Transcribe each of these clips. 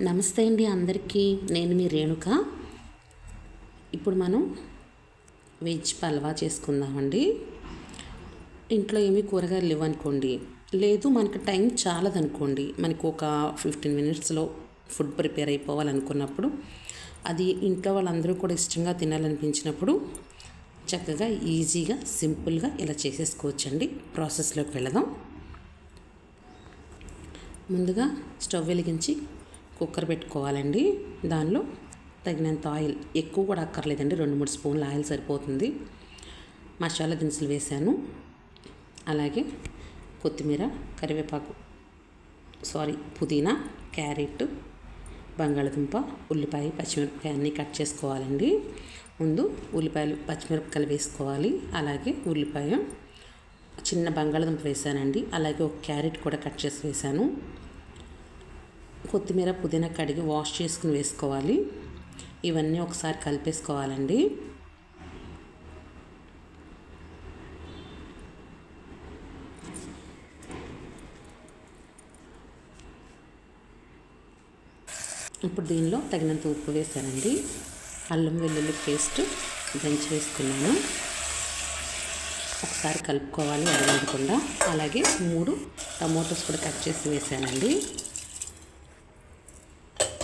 నమస్తే అండి అందరికీ. నేను మీ రేణుక. ఇప్పుడు మనం వెజ్ పల్వా చేసుకుందామండి. ఇంట్లో ఏమీ కూరగాయలు లేవనుకోండి, లేదు మనకు టైం చాలదనుకోండి, మనకు ఒక 15 మినిట్స్లో ఫుడ్ ప్రిపేర్ అయిపోవాలనుకున్నప్పుడు, అది ఇంట్లో వాళ్ళందరూ కూడా ఇష్టంగా తినాలనిపించినప్పుడు చక్కగా ఈజీగా సింపుల్గా ఇలా చేసేసుకోవచ్చండి. ప్రాసెస్లోకి వెళదాం. ముందుగా స్టవ్ వెలిగించి కుక్కర్ పెట్టుకోవాలండి. దానిలో తగినంత ఆయిల్, ఎక్కువ కూడా అక్కర్లేదండి, 2-3 స్పూన్ల ఆయిల్ సరిపోతుంది. మసాలా దినుసులు వేసాను, అలాగే కొత్తిమీర, కరివేపాకు, పుదీనా, క్యారెట్, బంగాళదుంప, ఉల్లిపాయ, పచ్చిమిరపకాయ అన్నీ కట్ చేసుకోవాలండి. ముందు ఉల్లిపాయలు, పచ్చిమిరపకాయలు వేసుకోవాలి. అలాగే ఉల్లిపాయ, చిన్న బంగాళదుంప వేసానండి. అలాగే ఒక క్యారెట్ కూడా కట్ చేసి వేసాను. కొత్తిమీర, పుదీనా కడిగి వాష్ చేసుకుని వేసుకోవాలి. ఇవన్నీ ఒకసారి కలిపేసుకోవాలండి. ఇప్పుడు దీనిలో తగినంత ఉప్పు వేసానండి. అల్లం వెల్లుల్లి పేస్ట్ దంచి వేసుకున్నాను. ఒకసారి కలుపుకోవాలి అడగకుండా. అలాగే 3 టమోటాస్ కూడా కట్ చేసి వేసానండి.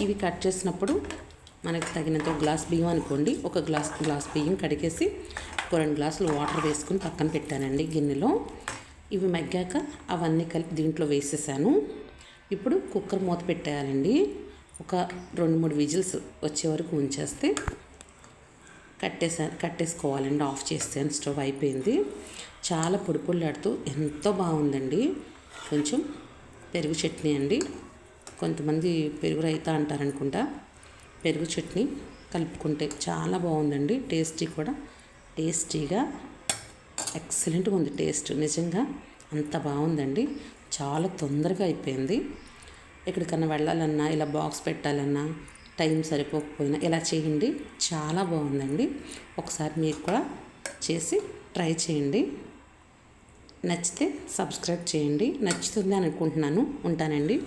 ఇవి కట్ చేసినప్పుడు మనకి తగినంత గ్లాస్ బియ్యం అనుకోండి, ఒక గ్లాస్ బియ్యం కడిగేసి 2 గ్లాసులు వాటర్ వేసుకుని పక్కన పెట్టానండి గిన్నెలో. ఇవి మగ్గాక అవన్నీ కలిపి దీంట్లో వేసేసాను. ఇప్పుడు కుక్కర్ మూత పెట్టేయాలండి. ఒక 2-3 విజిల్స్ వచ్చే వరకు ఉంచేస్తే కట్టేసుకోవాలండి. ఆఫ్ చేస్తాను, స్టవ్ అయిపోయింది. చాలా పొడి పొడిలాడుతూ ఎంతో బాగుందండి. కొంచెం పెరుగు చట్నీ అండి, కొంతమంది పెరుగు రైతా అంటారనుకుంటా. పెరుగు చట్నీ కలుపుకుంటే చాలా బాగుందండి. టేస్టీగా ఎక్సలెంట్గా ఉంది. టేస్ట్ నిజంగా అంత బాగుందండి. చాలా తొందరగా అయిపోయింది. ఎక్కడికన్నా వెళ్ళాలన్నా, ఇలా బాక్స్ పెట్టాలన్నా, టైం సరిపోకపోయినా ఇలా చేయండి, చాలా బాగుందండి. ఒకసారి మీరు కూడా చేసి ట్రై చేయండి. నచ్చితే సబ్స్క్రైబ్ చేయండి. నచ్చుతుంది అని అనుకుంటున్నాను. ఉంటానండి.